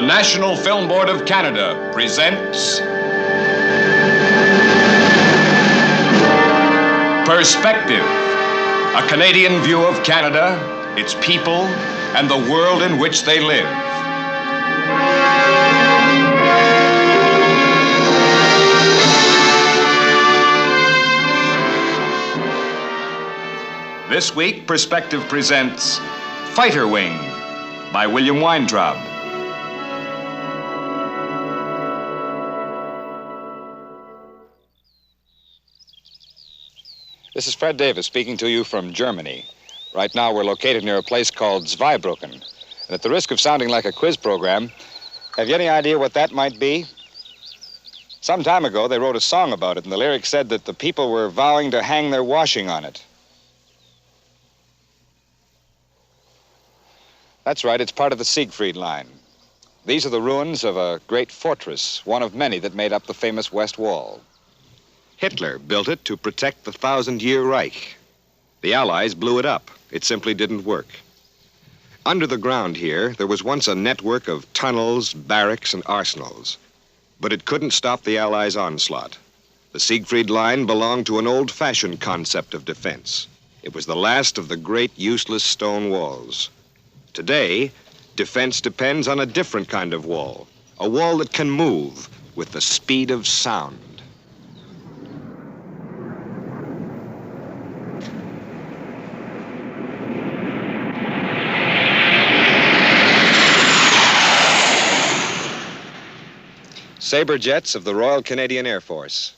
The National Film Board of Canada presents Perspective, a Canadian view of Canada, its people, and the world in which they live. This week, Perspective presents Fighter Wing by William Weintraub. This is Fred Davis speaking to you from Germany. Right now we're located near a place called Zweibrücken. And at the risk of sounding like a quiz program, have you any idea what that might be? Some time ago they wrote a song about it, and the lyrics said that the people were vowing to hang their washing on it. That's right, it's part of the Siegfried Line. These are the ruins of a great fortress, one of many that made up the famous West Wall. Hitler built it to protect the 1,000-year Reich. The Allies blew it up. It simply didn't work. Under the ground here, there was once a network of tunnels, barracks, and arsenals. But it couldn't stop the Allies' onslaught. The Siegfried Line belonged to an old-fashioned concept of defense. It was the last of the great useless stone walls. Today, defense depends on a different kind of wall, a wall that can move with the speed of sound. Sabre jets of the Royal Canadian Air Force.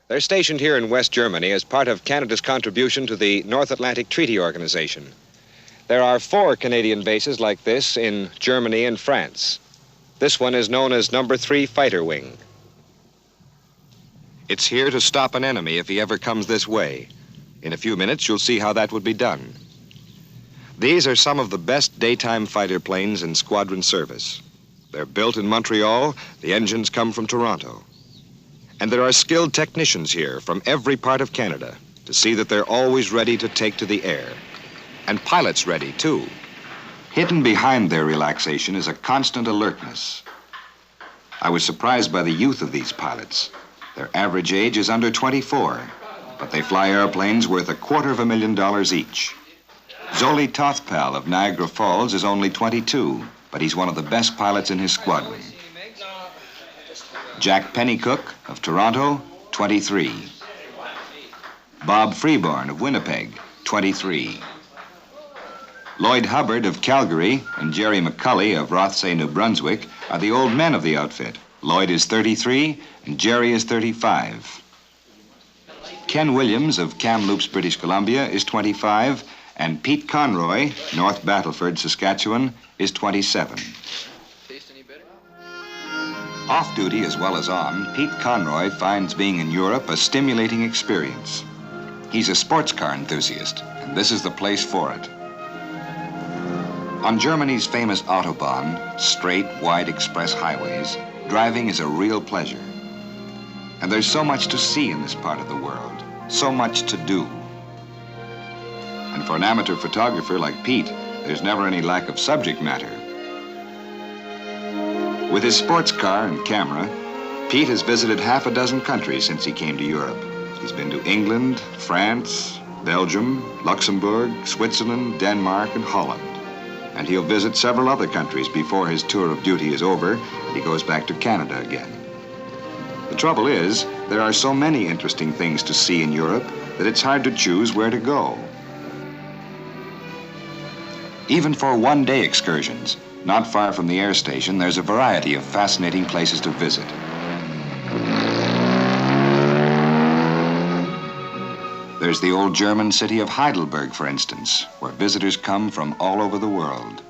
They're stationed here in West Germany as part of Canada's contribution to the North Atlantic Treaty Organization. There are 4 Canadian bases like this in Germany and France. This one is known as Number 3 Fighter Wing. It's here to stop an enemy if he ever comes this way. In a few minutes, you'll see how that would be done. These are some of the best daytime fighter planes in squadron service. They're built in Montreal. The engines come from Toronto. And there are skilled technicians here from every part of Canada to see that they're always ready to take to the air. And pilots ready, too. Hidden behind their relaxation is a constant alertness. I was surprised by the youth of these pilots. Their average age is under 24, but they fly airplanes worth $250,000 each. Zoli Tothpal of Niagara Falls is only 22, but he's one of the best pilots in his squadron. Jack Pennycook of Toronto, 23. Bob Freeborn of Winnipeg, 23. Lloyd Hubbard of Calgary and Jerry McCulley of Rothsay, New Brunswick are the old men of the outfit. Lloyd is 33 and Jerry is 35. Ken Williams of Kamloops, British Columbia is 25, and Pete Conroy, North Battleford, Saskatchewan, is 27. Off duty as well as on, Pete Conroy finds being in Europe a stimulating experience. He's a sports car enthusiast, and this is the place for it. On Germany's famous Autobahn, straight, wide express highways, driving is a real pleasure. And there's so much to see in this part of the world, so much to do. And for an amateur photographer like Pete, there's never any lack of subject matter. With his sports car and camera, Pete has visited half a dozen countries since he came to Europe. He's been to England, France, Belgium, Luxembourg, Switzerland, Denmark, and Holland. And he'll visit several other countries before his tour of duty is over and he goes back to Canada again. The trouble is, there are so many interesting things to see in Europe that it's hard to choose where to go. Even for one-day excursions, not far from the air station, there's a variety of fascinating places to visit. There's the old German city of Heidelberg, for instance, where visitors come from all over the world.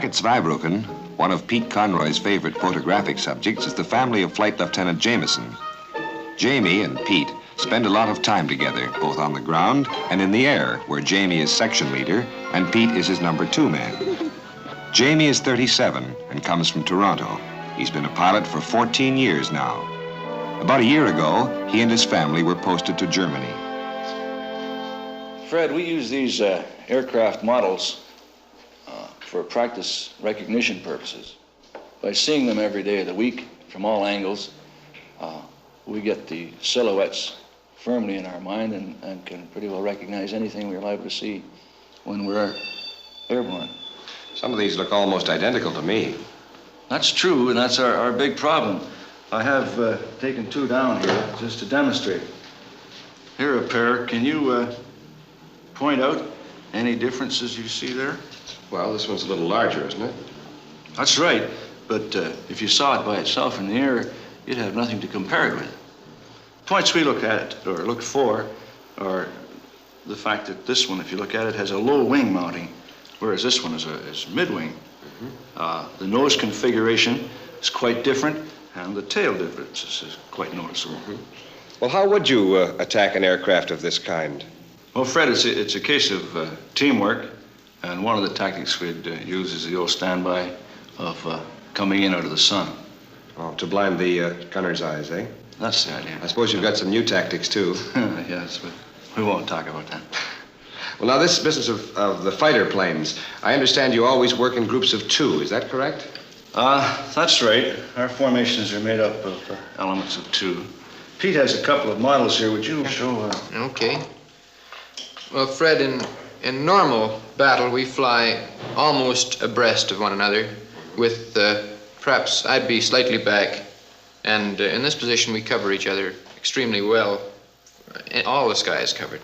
Back at Zweibrücken, one of Pete Conroy's favorite photographic subjects is the family of Flight Lieutenant Jameson. Jamie and Pete spend a lot of time together, both on the ground and in the air, where Jamie is section leader and Pete is his number 2 man. Jamie is 37 and comes from Toronto. He's been a pilot for 14 years now. About a year ago, he and his family were posted to Germany. Fred, we use these aircraft models for practice recognition purposes. By seeing them every day of the week from all angles, we get the silhouettes firmly in our mind and can pretty well recognize anything we're liable to see when we're airborne. Some of these look almost identical to me. That's true, and that's our big problem. I have taken 2 down here just to demonstrate. Here are a pair. Can you point out any differences you see there? Well, this one's a little larger, isn't it? That's right, but if you saw it by itself in the air, you'd have nothing to compare it with. Points we look at, or look for, are the fact that this one, if you look at it, has a low wing mounting, whereas this one is mid-wing. Mm-hmm. The nose configuration is quite different, and the tail difference is quite noticeable. Mm-hmm. Well, how would you attack an aircraft of this kind? Well, Fred, it's a case of teamwork, and one of the tactics we'd use is the old standby of coming in out of the sun. Oh, to blind the gunner's eyes, eh? That's the idea. I suppose you've got some new tactics, too. Yes, but we won't talk about that. Well, now, this business of the fighter planes, I understand you always work in groups of 2. Is that correct? That's right. Our formations are made up of elements of 2. Pete has a couple of models here. Would you show? Okay. Well, Fred, in normal battle, we fly almost abreast of one another with perhaps I'd be slightly back. And in this position, we cover each other extremely well. All the sky is covered.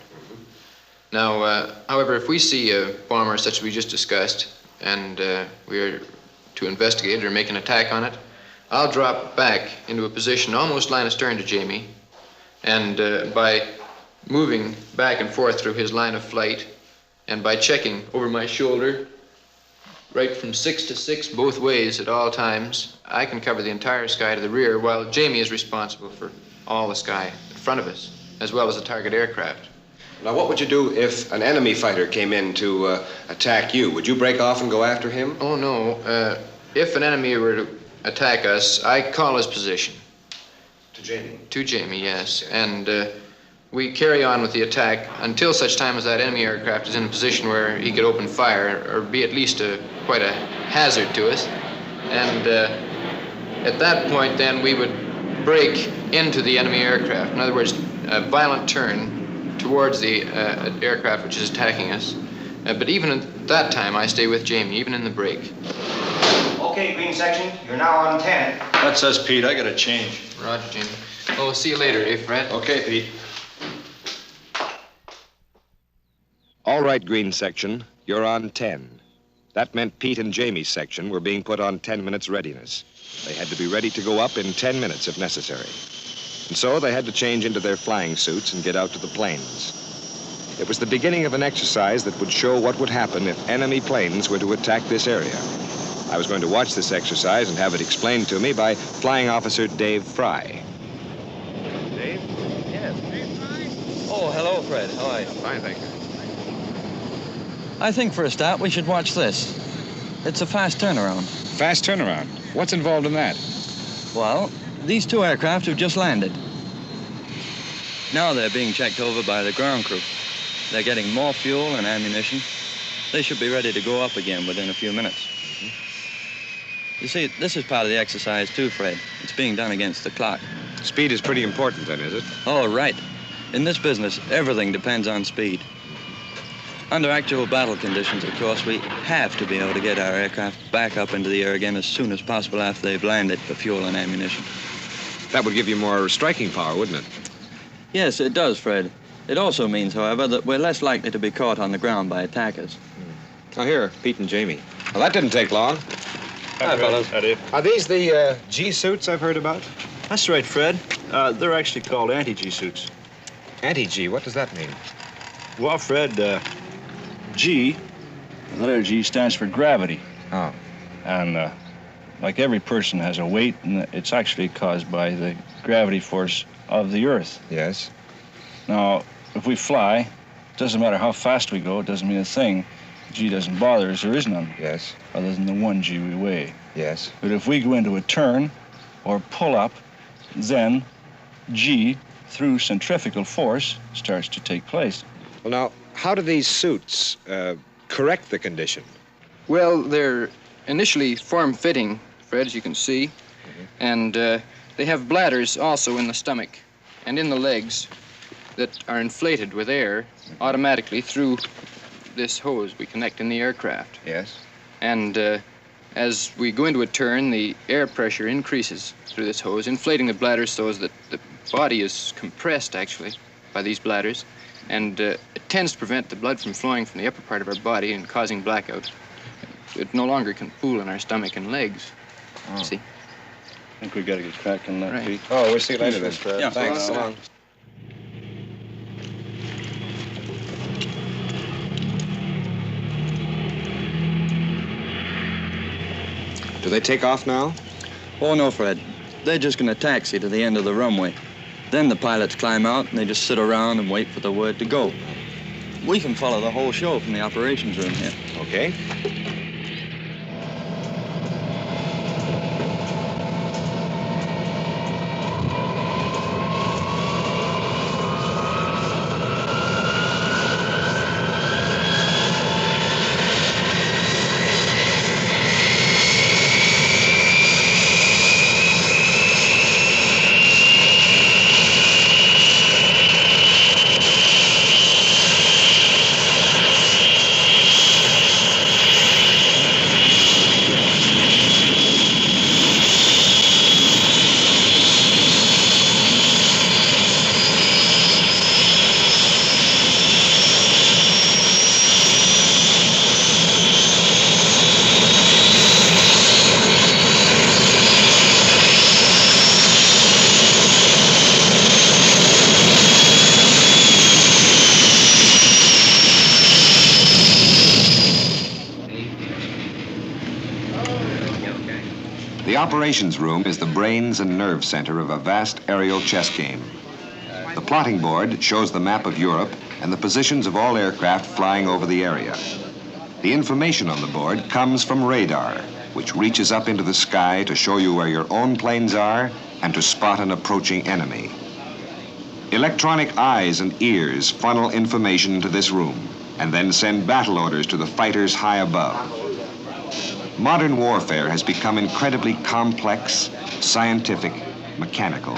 Now, however, if we see a bomber such as we just discussed, and we are to investigate or make an attack on it, I'll drop back into a position almost line astern to Jamie, and by moving back and forth through his line of flight, and by checking over my shoulder, right from 6 to 6 both ways at all times, I can cover the entire sky to the rear, while Jamie is responsible for all the sky in front of us, as well as the target aircraft. Now, what would you do if an enemy fighter came in to attack you? Would you break off and go after him? Oh, no. If an enemy were to attack us, I call his position. To Jamie? To Jamie, yes. And we carry on with the attack until such time as that enemy aircraft is in a position where he could open fire or be at least quite a hazard to us. And at that point, then, we would break into the enemy aircraft. In other words, a violent turn towards the aircraft which is attacking us. But even at that time, I stay with Jamie, even in the break. Okay, green section, you're now on 10. That's us, Pete. I got to change. Roger, Jamie. Oh, see you later, eh, Fred? Okay, Pete. All right, green section, you're on 10. That meant Pete and Jamie's section were being put on 10 minutes readiness. They had to be ready to go up in 10 minutes if necessary. And so they had to change into their flying suits and get out to the planes. It was the beginning of an exercise that would show what would happen if enemy planes were to attack this area. I was going to watch this exercise and have it explained to me by Flying Officer Dave Fry. Dave? Yes. Dave Fry? Oh, hello, Fred. How are you? Fine, thank you. I think for a start, we should watch this. It's a fast turnaround. Fast turnaround? What's involved in that? Well, these 2 aircraft have just landed. Now they're being checked over by the ground crew. They're getting more fuel and ammunition. They should be ready to go up again within a few minutes. You see, this is part of the exercise too, Fred. It's being done against the clock. Speed is pretty important then, is it? Oh, right. In this business, everything depends on speed. Under actual battle conditions, of course, we have to be able to get our aircraft back up into the air again as soon as possible after they've landed for fuel and ammunition. That would give you more striking power, wouldn't it? Yes, it does, Fred. It also means, however, that we're less likely to be caught on the ground by attackers. Oh, here, Pete and Jamie. Well, that didn't take long. Hi, fellas. How do you? Are these the G suits I've heard about? That's right, Fred. They're actually called anti-G suits. Anti-G, what does that mean? Well, Fred, G, the letter G stands for gravity. Oh. And like every person has a weight, and it's actually caused by the gravity force of the Earth. Yes. Now, if we fly, it doesn't matter how fast we go, it doesn't mean a thing. G doesn't bother us, there is none. Yes. Other than the 1G we weigh. Yes. But if we go into a turn or pull up, then G, through centrifugal force, starts to take place. Well, now, how do these suits correct the condition? Well, they're initially form-fitting, Fred, as you can see. And they have bladders also in the stomach and in the legs that are inflated with air automatically through this hose we connect in the aircraft. Yes. And as we go into a turn, the air pressure increases through this hose, inflating the bladders so that the body is compressed, actually, by these bladders. And it tends to prevent the blood from flowing from the upper part of our body and causing blackout. It no longer can pool in our stomach and legs. Oh. See? I think we got to get cracking that, Right. Pete. Oh, we'll see you later then, Fred. Yeah. Thanks. So So long. long. Do they take off now? Oh, no, Fred. They're just going to taxi to the end of the runway. Then the pilots climb out and they just sit around and wait for the word to go. We can follow the whole show from the operations room here. Okay. The operations room is the brains and nerve center of a vast aerial chess game. The plotting board shows the map of Europe and the positions of all aircraft flying over the area. The information on the board comes from radar, which reaches up into the sky to show you where your own planes are and to spot an approaching enemy. Electronic eyes and ears funnel information into this room and then send battle orders to the fighters high above. Modern warfare has become incredibly complex, scientific, mechanical.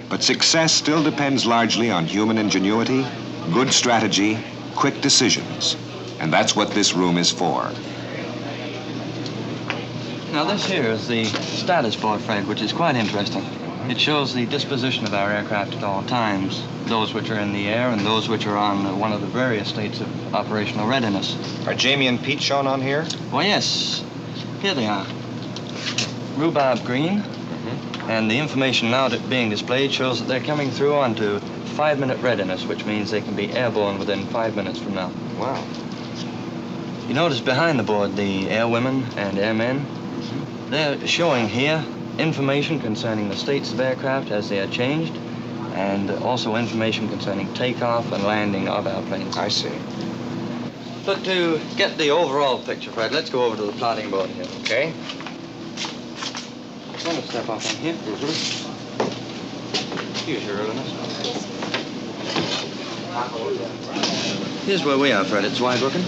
But success still depends largely on human ingenuity, good strategy, quick decisions. And that's what this room is for. Now, this here is the status board, Fred, which is quite interesting. It shows the disposition of our aircraft at all times, those which are in the air and those which are on one of the various states of operational readiness. Are Jamie and Pete shown on here? Well, yes. Here they are. Rhubarb green. And the information now being displayed shows that they're coming through onto 5-minute readiness, which means they can be airborne within 5 minutes from now. Wow. You notice behind the board the airwomen and airmen. They're showing here information concerning the states of aircraft as they are changed, and also information concerning takeoff and landing of airplanes. I see. But to get the overall picture, Fred, let's go over to the plotting board here. Okay. I'm going to step off on here. Use your ruleness. Here's where we are, Fred. It's wide looking.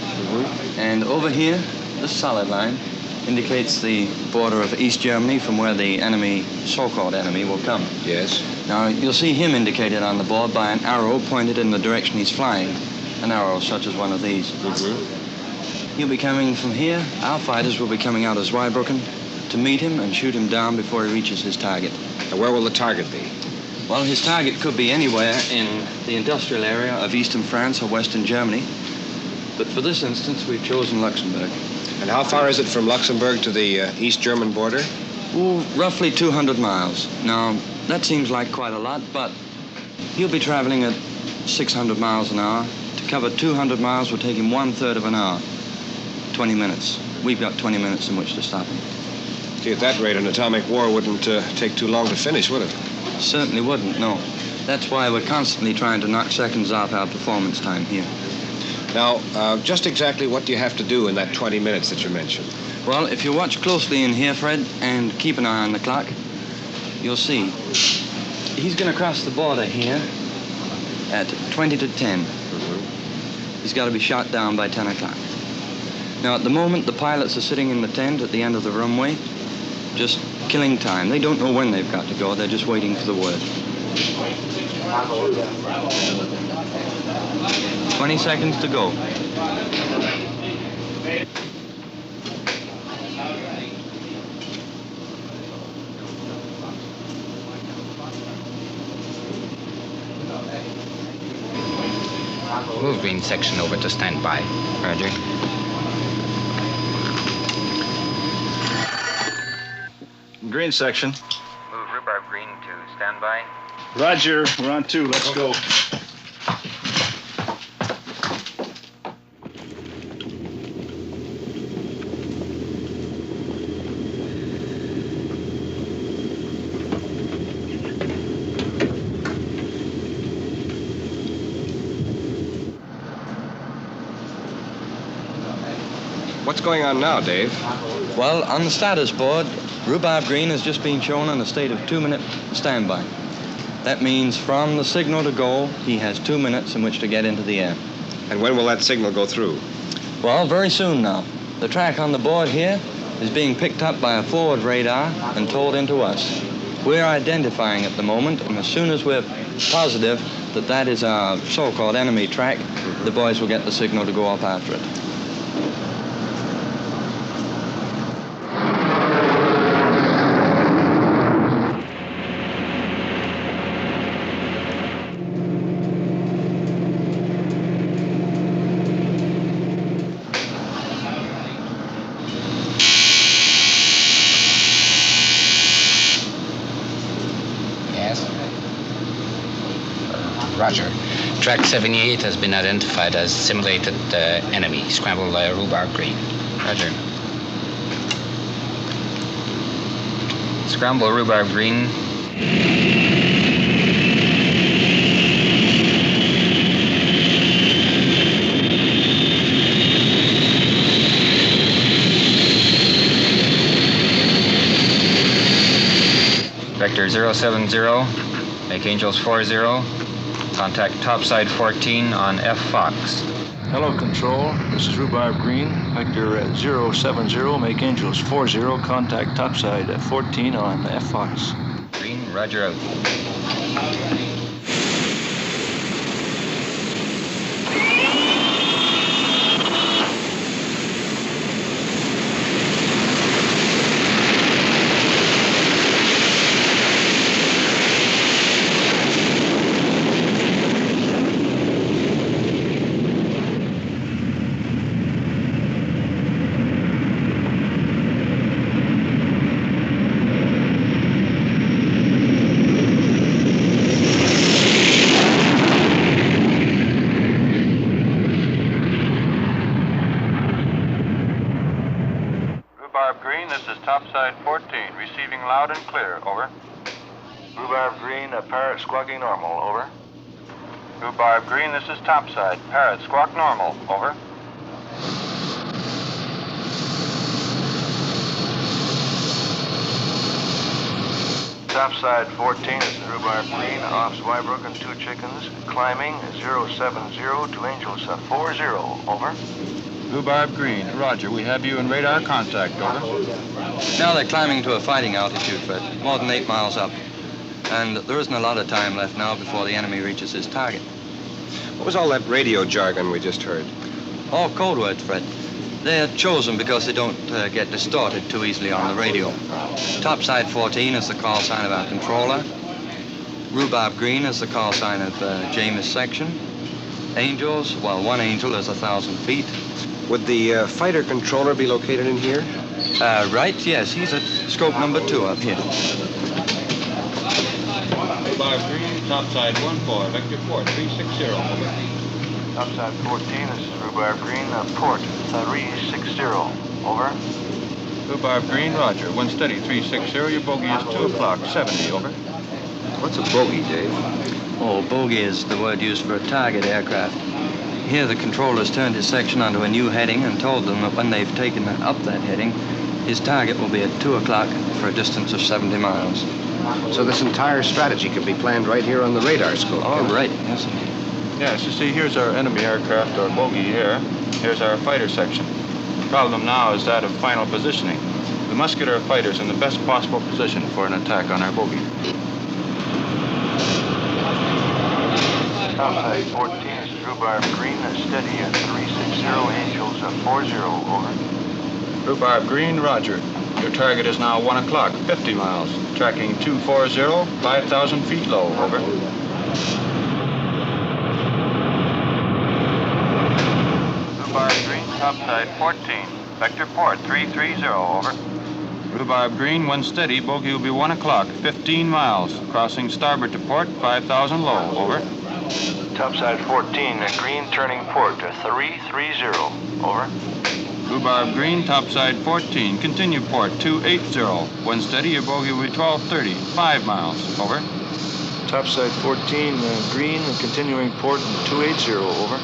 And over here, this solid line indicates the border of East Germany from where the enemy, so-called enemy, will come. Yes. Now, you'll see him indicated on the board by an arrow pointed in the direction he's flying. An arrow such as one of these. He'll be coming from here. Our fighters will be coming out of Zweibrücken to meet him and shoot him down before he reaches his target. And where will the target be? Well, his target could be anywhere in the industrial area of eastern France or western Germany. But for this instance, we've chosen Luxembourg. And how far is it from Luxembourg to the East German border? Ooh, roughly 200 miles. Now, that seems like quite a lot, but he'll be traveling at 600 miles an hour. To cover 200 miles will take him 1/3 of an hour, 20 minutes. we've got 20 minutes in which to stop them. See, at that rate, an atomic war wouldn't take too long to finish, would it? Certainly wouldn't, no. That's why we're constantly trying to knock seconds off our performance time here. Now, just exactly what do you have to do in that 20 minutes that you mentioned? Well, if you watch closely in here, Fred, and keep an eye on the clock, you'll see. He's going to cross the border here at 20 to 10. He's got to be shot down by 10 o'clock. Now, at the moment, the pilots are sitting in the tent at the end of the runway, just killing time. They don't know when they've got to go. They're just waiting for the word. 20 seconds to go. Move green section over to standby. Roger. Green section. Move rhubarb green to standby. Roger, we're on 2. Let's go. What's going on now, Dave? Well, on the status board, rhubarb green has just been shown on a state of 2-minute standby. That means from the signal to go, he has 2 minutes in which to get into the air. And when will that signal go through? Well, very soon now. The track on the board here is being picked up by a forward radar and told into us. We're identifying at the moment, and as soon as we're positive that that is our so-called enemy track, the boys will get the signal to go up after it. Roger. Track 78 has been identified as simulated enemy. Scramble rhubarb green. Roger. Scramble rhubarb green. Vector 070. Make Angels 40. Contact topside 14 on F Fox. Hello, Control. This is Rhubarb Green. Vector 070. Make Angels 40. Contact topside 14 on F Fox. Green, roger out. Topside 14, receiving loud and clear, over. Rhubarb Green, Parrot squawking normal, over. Rhubarb Green, this is topside. Parrot, squawk normal, over. Topside 14, this is Rhubarb Green, off Zweibrücken, 2 chickens, climbing 070 to Angels 40, over. Rhubarb Green, roger. We have you in radar contact, over. Now they're climbing to a fighting altitude, Fred, more than 8 miles up. And there isn't a lot of time left now before the enemy reaches his target. What was all that radio jargon we just heard? All code words, Fred. They're chosen because they don't get distorted too easily on the radio. Topside 14 is the call sign of our controller. Rhubarb Green is the call sign of James section. Angels, well, one angel is 1,000 feet. Would the fighter controller be located in here? Right, yes. He's at scope number 2 up here. Rhubarb Green, topside 14, vector port 360, over. Topside 14, this is Rhubarb Green, port 360, over. Rhubarb green, roger. One steady, 360. Your bogey is 2 o'clock, 70, over. What's a bogey, Dave? Oh, bogey is the word used for a target aircraft. Here, the controller's turned his section onto a new heading and told them that when they've taken up that heading, his target will be at 2 o'clock for a distance of 70 miles. So this entire strategy can be planned right here on the radar scope. Oh, right. Yes. Yes, you see, here's our enemy aircraft, or bogey here. Here's our fighter section. The problem now is that of final positioning. We must get our fighters in the best possible position for an attack on our bogey. Topside 14, this is Rhubarb green, steady at 360, Angels at 40, over. Rhubarb green, roger. Your target is now 1 o'clock, 50 miles. Tracking 240, 5,000 feet low, over. Rhubarb green, topside 14, vector port 330, over. Rhubarb green, one steady, bogey will be 1 o'clock, 15 miles. Crossing starboard to port, 5,000 low, over. Topside 14, green turning port 330, over. Rhubarb green, topside 14, continue port 280. One steady, your bogey will be 1230, 5 miles, over. Topside 14, green, continuing port 280, over.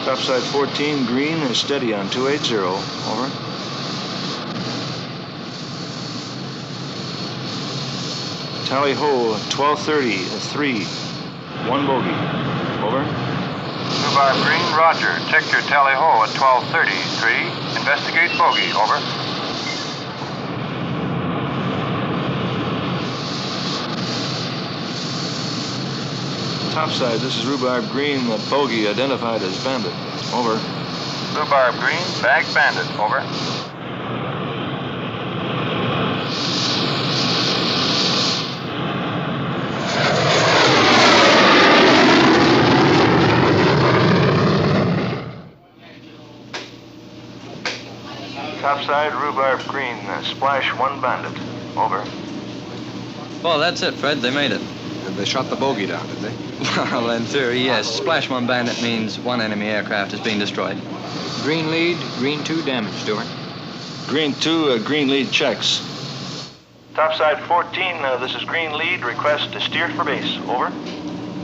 Topside 14, green, steady on 280, over. Tally ho, 1230, 3, 1 bogey, over. Rhubarb green, roger. Check your tally ho at 1230, 3. Investigate bogey, over. Topside, this is Rhubarb green, bogey identified as bandit, over. Rhubarb green, bag bandit, over. Topside, Rhubarb green, splash 1 bandit, over. Well, that's it, Fred. They made it. They shot the bogey down, did they? Well, in theory, yes. Splash 1 bandit means 1 enemy aircraft is being destroyed. Green lead, green 2 damaged, over. Green 2, green lead checks. Topside 14, this is green lead, request to steer for base, over.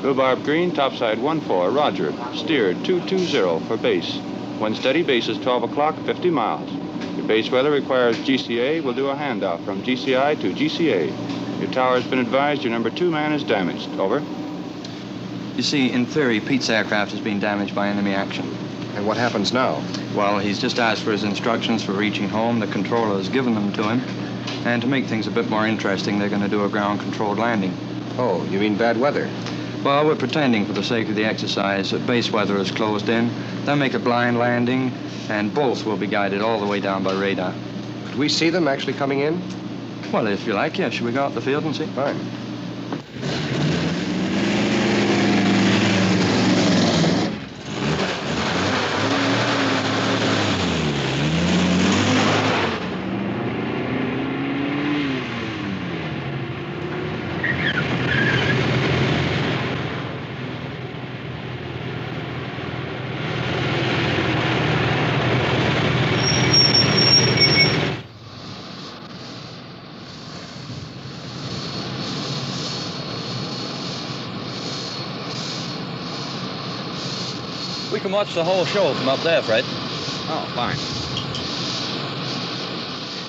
Rhubarb green, topside 14, roger. Steered 220 for base. One steady, base is 12 o'clock, 50 miles. Your base weather requires GCA. We'll do a handoff from GCI to GCA. Your tower has been advised your number 2 man is damaged. Over. You see, in theory, Pete's aircraft has been damaged by enemy action. And what happens now? Well, he's just asked for his instructions for reaching home. The controller has given them to him. And to make things a bit more interesting, they're going to do a ground-controlled landing. Oh, you mean bad weather? Well, we're pretending for the sake of the exercise that base weather is closed in. They'll make a blind landing, and both will be guided all the way down by radar. Could we see them actually coming in? Well, if you like, yeah. Should we go out the field and see? Fine. We can watch the whole show from up there, Fred. Oh, fine.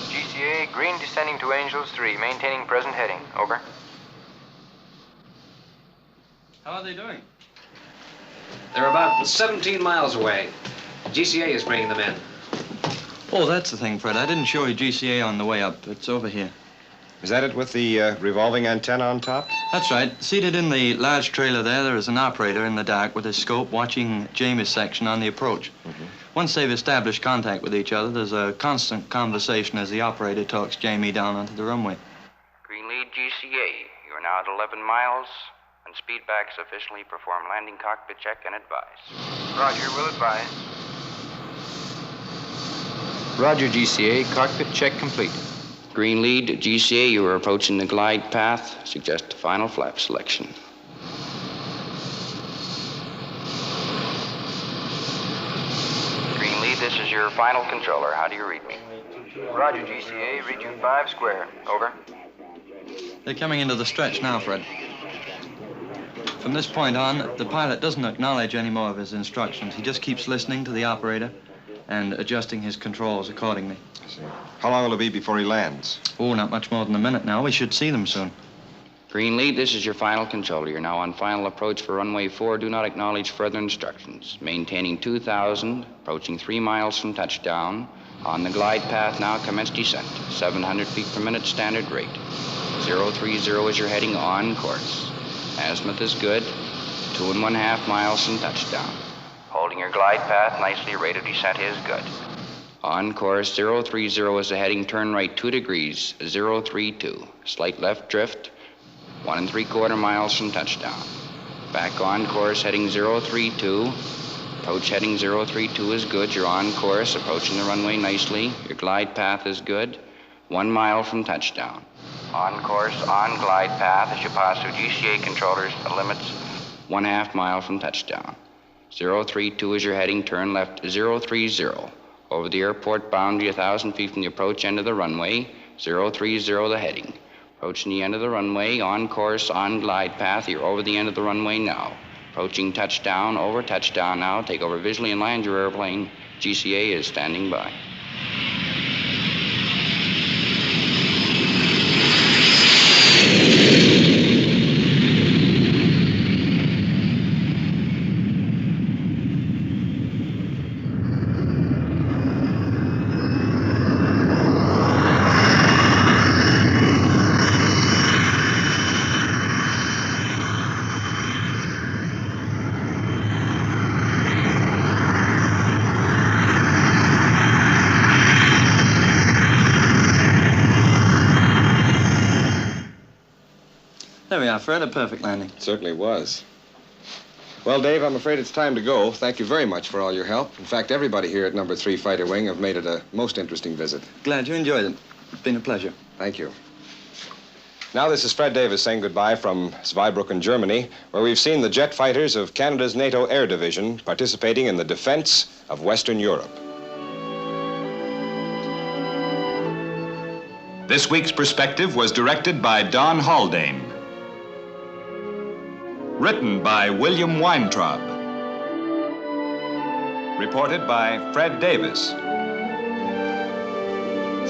GCA, green descending to Angels 3, maintaining present heading, over. How are they doing? They're about 17 miles away. GCA is bringing them in. Oh, that's the thing, Fred. I didn't show you GCA on the way up. It's over here. Is that it with the revolving antenna on top? That's right. Seated in the large trailer there is an operator in the dark with his scope watching Jamie's section on the approach. Once they've established contact with each other, there's a constant conversation as the operator talks Jamie down onto the runway. Green lead GCA. You're now at 11 miles, and speedbacks officially perform landing cockpit check and advise. Roger, will advise. Roger, GCA. Cockpit check complete. Green lead GCA. You are approaching the glide path. Suggest final flap selection. your final controller. How do you read me? Roger, GCA. Read you 5 square. Over. They're coming into the stretch now, Fred. From this point on, the pilot doesn't acknowledge any more of his instructions. He just keeps listening to the operator and adjusting his controls accordingly. I see. How long will it be before he lands? Oh, not much more than a minute now. We should see them soon. Greenlead, this is your final controller. You're now on final approach for runway 4. Do not acknowledge further instructions. Maintaining 2,000, approaching 3 miles from touchdown. On the glide path now, commence descent. 700 feet per minute standard rate. 030 is your heading on course. Azimuth is good. 2 1/2 miles from touchdown. Holding your glide path nicely, rate of descent is good. On course, 030 is the heading, turn right 2 degrees, 032. Slight left drift, 1 3/4 miles from touchdown. Back on course, heading 032. Approach heading 032 is good. You're on course, approaching the runway nicely. Your glide path is good. 1 mile from touchdown. On course, on glide path, as you pass through GCA controllers, the limits 1/2 mile from touchdown. 032 is your heading, turn left 030. Over the airport boundary, 1,000 feet from the approach end of the runway, 030 the heading. Approaching the end of the runway, on course, on glide path. You're over the end of the runway now. Approaching touchdown, over touchdown now. Take over visually and land your airplane. GCA is standing by. There we are, Fred. A perfect landing. It certainly was. Well, Dave, I'm afraid it's time to go. Thank you very much for all your help. In fact, everybody here at No. 3 Fighter Wing have made it a most interesting visit. Glad you enjoyed it. It's been a pleasure. Thank you. Now, this is Fred Davis saying goodbye from Zweibrücken, Germany, where we've seen the jet fighters of Canada's NATO Air Division participating in the defense of Western Europe. This week's Perspective was directed by Don Haldane. Written by William Weintraub. Reported by Fred Davis.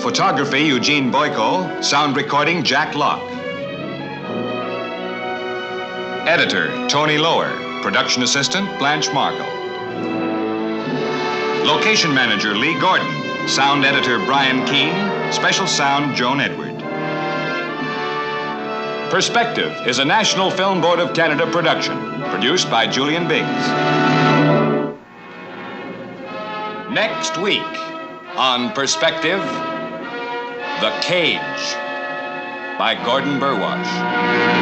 Photography, Eugene Boyko. Sound recording, Jack Locke. Editor, Tony Lower. Production assistant, Blanche Markle. Location manager, Lee Gordon. Sound editor, Brian Keene. Special sound, Joan Edward. Perspective is a National Film Board of Canada production, produced by Julian Biggs. Next week on Perspective, The Cage by Gordon Burwash.